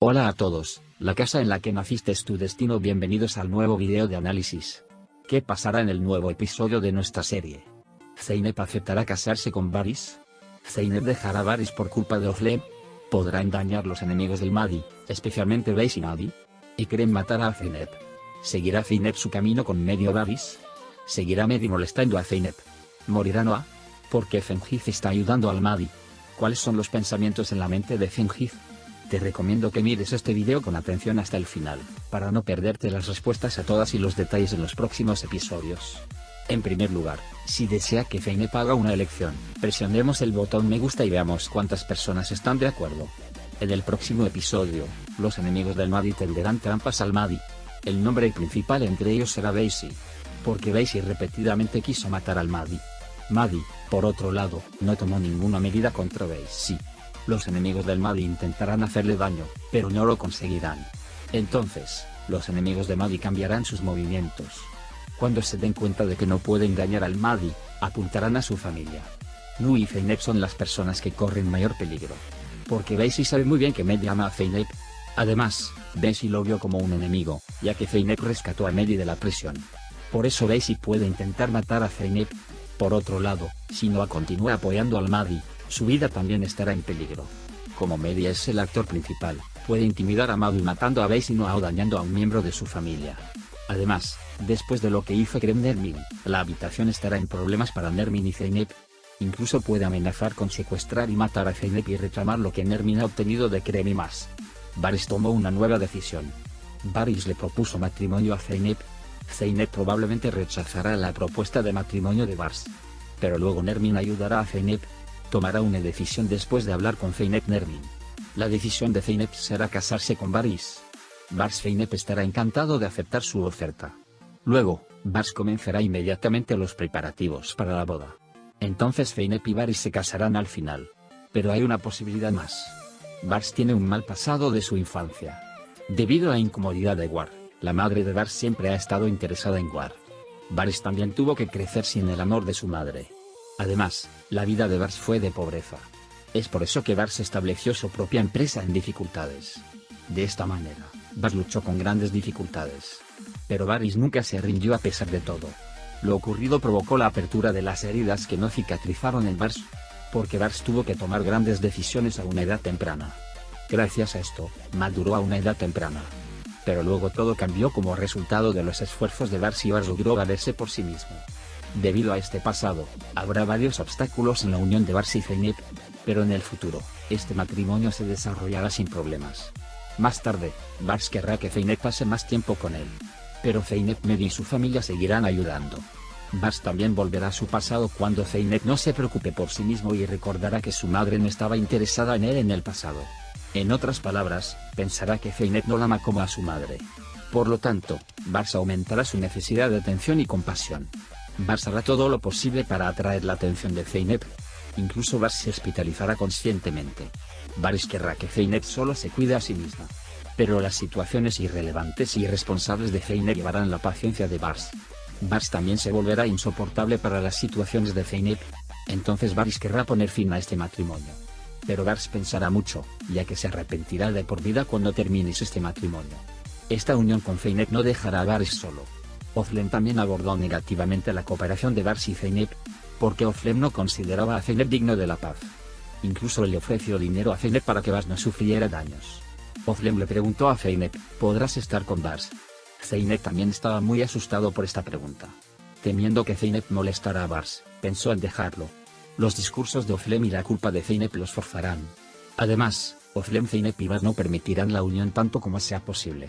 Hola a todos, la casa en la que naciste es tu destino. Bienvenidos al nuevo video de análisis. ¿Qué pasará en el nuevo episodio de nuestra serie? ¿Zeynep aceptará casarse con Varys? ¿Zeynep dejará a Varys por culpa de Oflem? ¿Podrán dañar los enemigos del Mahdi, especialmente Varys y Mahdi? ¿Y creen matar a Zeynep? ¿Seguirá Zeynep su camino con medio Varys? ¿Seguirá Mahdi molestando a Zeynep? ¿Morirá Noah? ¿Por qué Fenrir está ayudando al Mahdi? ¿Cuáles son los pensamientos en la mente de Fenrir? Te recomiendo que mires este video con atención hasta el final, para no perderte las respuestas a todas y los detalles en los próximos episodios. En primer lugar, si desea que Zeynep haga una elección, presionemos el botón me gusta y veamos cuántas personas están de acuerdo. En el próximo episodio, los enemigos del Mahdi tenderán trampas al Mahdi. El nombre principal entre ellos será Baesi, porque Baesi repetidamente quiso matar al Mahdi. Mahdi, por otro lado, no tomó ninguna medida contra Baesi. Los enemigos del Mahdi intentarán hacerle daño, pero no lo conseguirán. Entonces, los enemigos de Mahdi cambiarán sus movimientos. Cuando se den cuenta de que no pueden dañar al Mahdi, apuntarán a su familia. Nu y Zeynep son las personas que corren mayor peligro. Porque Baesi sabe muy bien que Mahdi ama a Zeynep. Además, Baesi lo vio como un enemigo, ya que Zeynep rescató a Mahdi de la prisión. Por eso Baesi puede intentar matar a Zeynep. Por otro lado, si Noah continúa apoyando al Mahdi, su vida también estará en peligro. Como Mahdi es el actor principal, puede intimidar a Mahdi matando a Baesi o dañando a un miembro de su familia. Además, después de lo que hizo Krem Nermin, la habitación estará en problemas para Nermin y Zeynep. Incluso puede amenazar con secuestrar y matar a Zeynep y reclamar lo que Nermin ha obtenido de Krem y más. Varys tomó una nueva decisión. Varys le propuso matrimonio a Zeynep. Zeynep probablemente rechazará la propuesta de matrimonio de Varys. Pero luego Nermin ayudará a Zeynep. Tomará una decisión después de hablar con Zeynep Nermin. La decisión de Zeynep será casarse con Varys. Zeynep estará encantado de aceptar su oferta. Luego, Varys comenzará inmediatamente los preparativos para la boda. Entonces Zeynep y Varys se casarán al final. Pero hay una posibilidad más. Varys tiene un mal pasado de su infancia. Debido a la incomodidad de War, la madre de Varys siempre ha estado interesada en War. Varys también tuvo que crecer sin el amor de su madre. Además, la vida de Varys fue de pobreza. Es por eso que Varys estableció su propia empresa en dificultades. De esta manera, Varys luchó con grandes dificultades. Pero Varys nunca se rindió a pesar de todo. Lo ocurrido provocó la apertura de las heridas que no cicatrizaron en Varys. Porque Varys tuvo que tomar grandes decisiones a una edad temprana. Gracias a esto, maduró a una edad temprana. Pero luego todo cambió como resultado de los esfuerzos de Varys y Varys logró valerse por sí mismo. Debido a este pasado, habrá varios obstáculos en la unión de Varys y Zeynep, pero en el futuro, este matrimonio se desarrollará sin problemas. Más tarde, Varys querrá que Zeynep pase más tiempo con él. Pero Zeynep, Mahdi y su familia seguirán ayudando. Varys también volverá a su pasado cuando Zeynep no se preocupe por sí mismo y recordará que su madre no estaba interesada en él en el pasado. En otras palabras, pensará que Zeynep no la ama como a su madre. Por lo tanto, Varys aumentará su necesidad de atención y compasión. Varys hará todo lo posible para atraer la atención de Zeynep. Incluso Varys se hospitalizará conscientemente. Varys querrá que Zeynep solo se cuide a sí misma. Pero las situaciones irrelevantes y irresponsables de Zeynep llevarán la paciencia de Varys. Varys también se volverá insoportable para las situaciones de Zeynep. Entonces Varys querrá poner fin a este matrimonio. Pero Varys pensará mucho, ya que se arrepentirá de por vida cuando termines este matrimonio. Esta unión con Zeynep no dejará a Varys solo. Oflem también abordó negativamente la cooperación de Varys y Zeynep, porque Oflem no consideraba a Zeynep digno de la paz. Incluso le ofreció dinero a Zeynep para que Varys no sufriera daños. Oflem le preguntó a Zeynep, ¿podrás estar con Varys? Zeynep también estaba muy asustado por esta pregunta. Temiendo que Zeynep molestara a Varys, pensó en dejarlo. Los discursos de Oflem y la culpa de Zeynep los forzarán. Además, Oflem, Zeynep y Varys no permitirán la unión tanto como sea posible.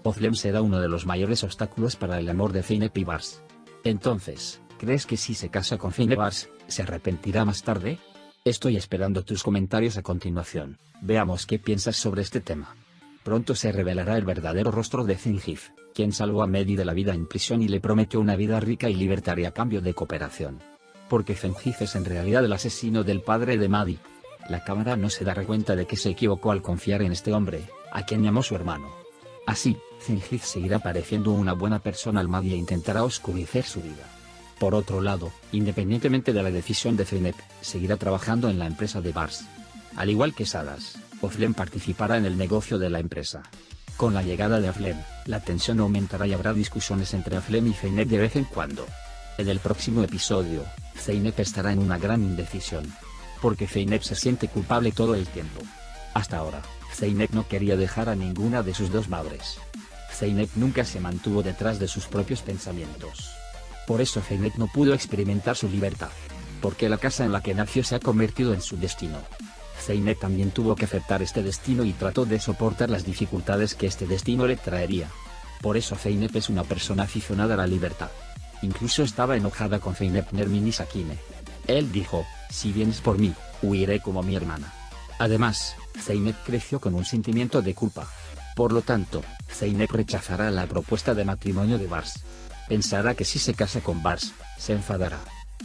Oflem será uno de los mayores obstáculos para el amor de Zeynep y Varys. Entonces, ¿crees que si se casa con Zeynep Varys, se arrepentirá más tarde? Estoy esperando tus comentarios a continuación. Veamos qué piensas sobre este tema. Pronto se revelará el verdadero rostro de Fenrir, quien salvó a Mahdi de la vida en prisión y le prometió una vida rica y libertaria a cambio de cooperación. Porque Fenrir es en realidad el asesino del padre de Mahdi. La cámara no se dará cuenta de que se equivocó al confiar en este hombre, a quien llamó su hermano. Así, Fenrir seguirá pareciendo una buena persona al Mahdi e intentará oscurecer su vida. Por otro lado, independientemente de la decisión de Zeynep, seguirá trabajando en la empresa de Varys. Al igual que Sadas. Flem participará en el negocio de la empresa. Con la llegada de Flem, la tensión aumentará y habrá discusiones entre Flem y Zeynep de vez en cuando. En el próximo episodio, Zeynep estará en una gran indecisión. Porque Zeynep se siente culpable todo el tiempo. Hasta ahora, Zeynep no quería dejar a ninguna de sus dos madres. Zeynep nunca se mantuvo detrás de sus propios pensamientos. Por eso Zeynep no pudo experimentar su libertad. Porque la casa en la que nació se ha convertido en su destino. Zeynep también tuvo que aceptar este destino y trató de soportar las dificultades que este destino le traería. Por eso Zeynep es una persona aficionada a la libertad. Incluso estaba enojada con Zeynep Nermin y Sakine. Él dijo, si vienes por mí, huiré como mi hermana. Además, Zeynep creció con un sentimiento de culpa. Por lo tanto, Zeynep rechazará la propuesta de matrimonio de Bars. Pensará que si se casa con Bars, se enfadará.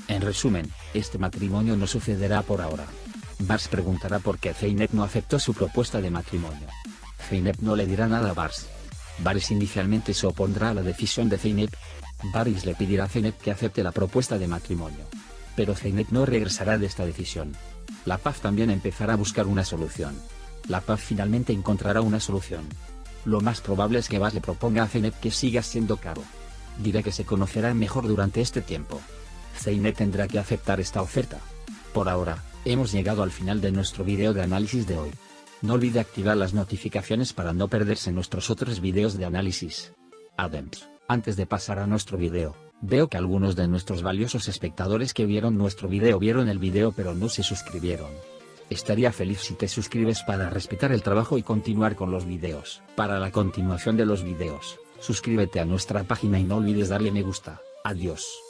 En resumen, este matrimonio no sucederá por ahora. Bars preguntará por qué Zeynep no aceptó su propuesta de matrimonio. Zeynep no le dirá nada a Bars. Baris inicialmente se opondrá a la decisión de Zeynep. Baris le pedirá a Zeynep que acepte la propuesta de matrimonio. Pero Zeynep no regresará de esta decisión. La Paz también empezará a buscar una solución. La Paz finalmente encontrará una solución. Lo más probable es que Bars le proponga a Zeynep que siga siendo caro. Dirá que se conocerán mejor durante este tiempo. Zeynep tendrá que aceptar esta oferta. Por ahora, hemos llegado al final de nuestro video de análisis de hoy. No olvide activar las notificaciones para no perderse nuestros otros videos de análisis. Además, antes de pasar a nuestro video, veo que algunos de nuestros valiosos espectadores que vieron nuestro video vieron el video pero no se suscribieron. Estaría feliz si te suscribes para respetar el trabajo y continuar con los videos. Para la continuación de los videos, suscríbete a nuestra página y no olvides darle me gusta. Adiós.